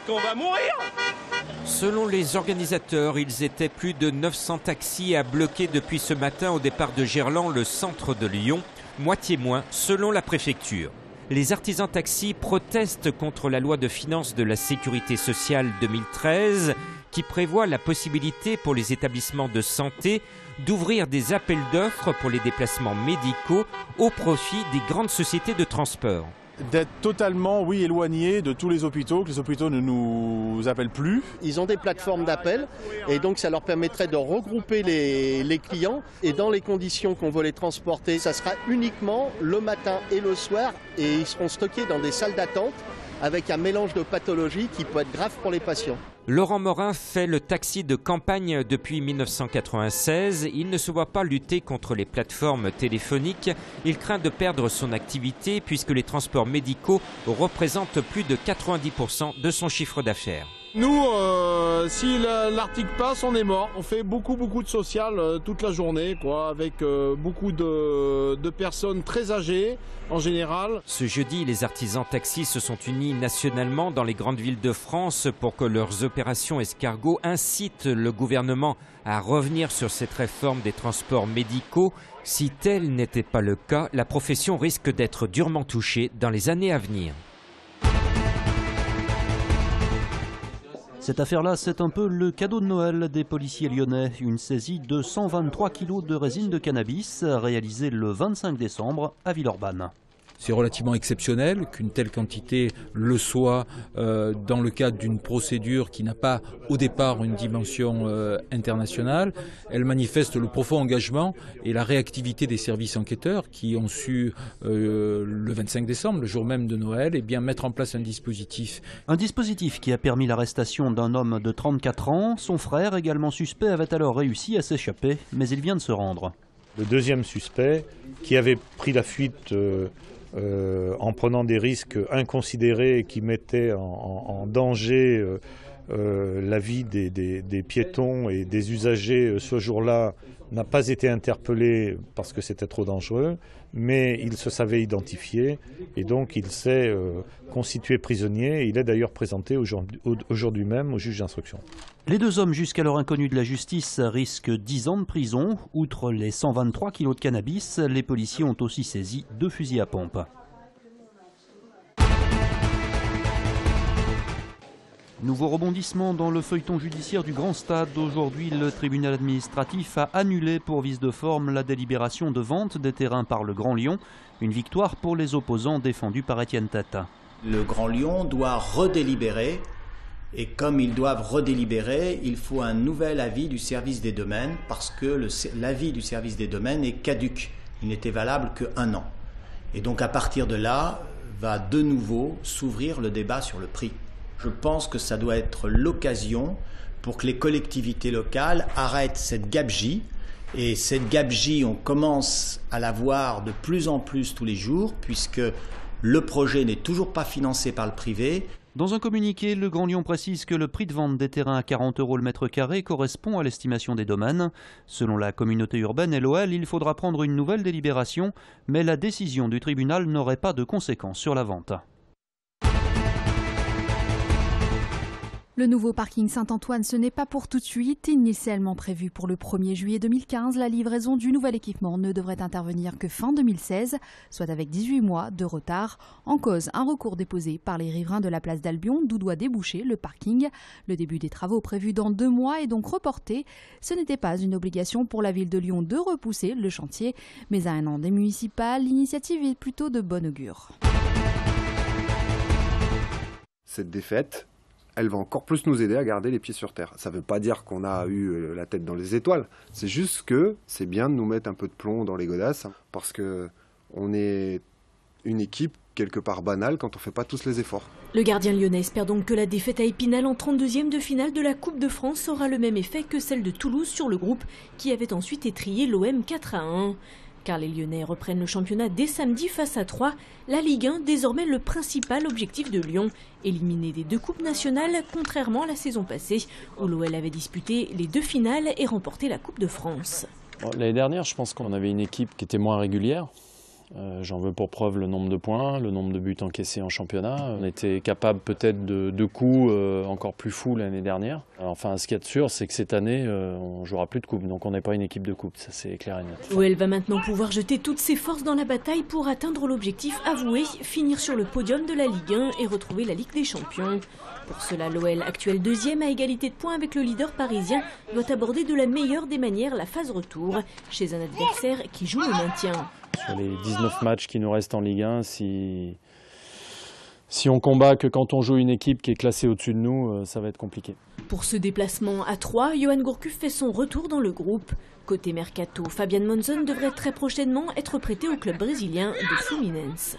qu'on va mourir. Selon les organisateurs, ils étaient plus de 900 taxis à bloquer depuis ce matin au départ de Gerland, le centre de Lyon, moitié moins selon la préfecture. Les artisans taxis protestent contre la loi de finances de la sécurité sociale 2013 qui prévoit la possibilité pour les établissements de santé d'ouvrir des appels d'offres pour les déplacements médicaux au profit des grandes sociétés de transport. D'être totalement, éloigné de tous les hôpitaux, que les hôpitaux ne nous appellent plus. Ils ont des plateformes d'appel et donc ça leur permettrait de regrouper les clients. Et dans les conditions qu'on veut les transporter, ça sera uniquement le matin et le soir et ils seront stockés dans des salles d'attente avec un mélange de pathologies qui peut être grave pour les patients. Laurent Morin fait le taxi de campagne depuis 1996. Il ne se voit pas lutter contre les plateformes téléphoniques. Il craint de perdre son activité puisque les transports médicaux représentent plus de 90% de son chiffre d'affaires. Nous, si l'article passe, on est mort. On fait beaucoup de social toute la journée, avec beaucoup de personnes très âgées en général. Ce jeudi, les artisans taxis se sont unis nationalement dans les grandes villes de France pour que leurs opérations escargots incitent le gouvernement à revenir sur cette réforme des transports médicaux. Si tel n'était pas le cas, la profession risque d'être durement touchée dans les années à venir. Cette affaire-là, c'est un peu le cadeau de Noël des policiers lyonnais. Une saisie de 123 kg de résine de cannabis réalisée le 25 décembre à Villeurbanne. C'est relativement exceptionnel qu'une telle quantité le soit dans le cadre d'une procédure qui n'a pas au départ une dimension internationale. Elle manifeste le profond engagement et la réactivité des services enquêteurs qui ont su le 25 décembre, le jour même de Noël, mettre en place un dispositif. Un dispositif qui a permis l'arrestation d'un homme de 34 ans. Son frère, également suspect, avait alors réussi à s'échapper, mais il vient de se rendre. Le deuxième suspect, qui avait pris la fuite en prenant des risques inconsidérés et qui mettaient en danger la vie des piétons et des usagers ce jour-là, n'a pas été interpellé parce que c'était trop dangereux, mais il se savait identifié et donc il s'est constitué prisonnier. Il est d'ailleurs présenté aujourd'hui même au juge d'instruction. Les deux hommes jusqu'alors inconnus de la justice risquent 10 ans de prison. Outre les 123 kilos de cannabis, les policiers ont aussi saisi 2 fusils à pompe. Nouveau rebondissement dans le feuilleton judiciaire du Grand Stade. Aujourd'hui, le tribunal administratif a annulé pour vice de forme la délibération de vente des terrains par le Grand Lyon. Une victoire pour les opposants défendus par Étienne Tata. Le Grand Lyon doit redélibérer. Et comme ils doivent redélibérer, il faut un nouvel avis du service des domaines parce que l'avis du service des domaines est caduc. Il n'était valable qu'1 an. Et donc à partir de là, va de nouveau s'ouvrir le débat sur le prix. Je pense que ça doit être l'occasion pour que les collectivités locales arrêtent cette gabegie. Et cette gabegie, on commence à la voir de plus en plus tous les jours puisque le projet n'est toujours pas financé par le privé. Dans un communiqué, le Grand Lyon précise que le prix de vente des terrains à 40 € le mètre carré correspond à l'estimation des domaines. Selon la communauté urbaine LOL, il faudra prendre une nouvelle délibération, mais la décision du tribunal n'aurait pas de conséquences sur la vente. Le nouveau parking Saint-Antoine, ce n'est pas pour tout de suite. Initialement prévu pour le 1er juillet 2015, la livraison du nouvel équipement ne devrait intervenir que fin 2016, soit avec 18 mois de retard. En cause, un recours déposé par les riverains de la place d'Albion, d'où doit déboucher le parking. Le début des travaux prévus dans 2 mois est donc reporté. Ce n'était pas une obligation pour la ville de Lyon de repousser le chantier, mais à un an des municipales, l'initiative est plutôt de bon augure. Cette défaite, elle va encore plus nous aider à garder les pieds sur terre. Ça ne veut pas dire qu'on a eu la tête dans les étoiles. C'est juste que c'est bien de nous mettre un peu de plomb dans les godasses parce qu'on est une équipe quelque part banale quand on ne fait pas tous les efforts. Le gardien lyonnais espère donc que la défaite à Épinal en 32e de finale de la Coupe de France aura le même effet que celle de Toulouse sur le groupe qui avait ensuite étrillé l'OM 4-1. Car les Lyonnais reprennent le championnat dès samedi face à Troyes. La Ligue 1, désormais le principal objectif de Lyon. Éliminé des 2 coupes nationales, contrairement à la saison passée, où l'OL avait disputé les 2 finales et remporté la Coupe de France. L'année dernière, je pense qu'on avait une équipe qui était moins régulière. J'en veux pour preuve le nombre de points, le nombre de buts encaissés en championnat. On était capable peut-être de coups encore plus fous l'année dernière. Enfin, ce qu'il y a de sûr, c'est que cette année, on ne jouera plus de coupe. Donc on n'est pas une équipe de coupe, ça c'est clair et net. l'OL va maintenant pouvoir jeter toutes ses forces dans la bataille pour atteindre l'objectif avoué, finir sur le podium de la Ligue 1 et retrouver la Ligue des Champions. Pour cela, l'OL, actuel deuxième à égalité de points avec le leader parisien, doit aborder de la meilleure des manières la phase retour, chez un adversaire qui joue le maintien. Sur les 19 matchs qui nous restent en Ligue 1, si on combat que quand on joue une équipe qui est classée au-dessus de nous, ça va être compliqué. Pour ce déplacement à 3, Yoann Gourcuff fait son retour dans le groupe. Côté mercato, Fabian Monzon devrait très prochainement être prêté au club brésilien de Fluminense.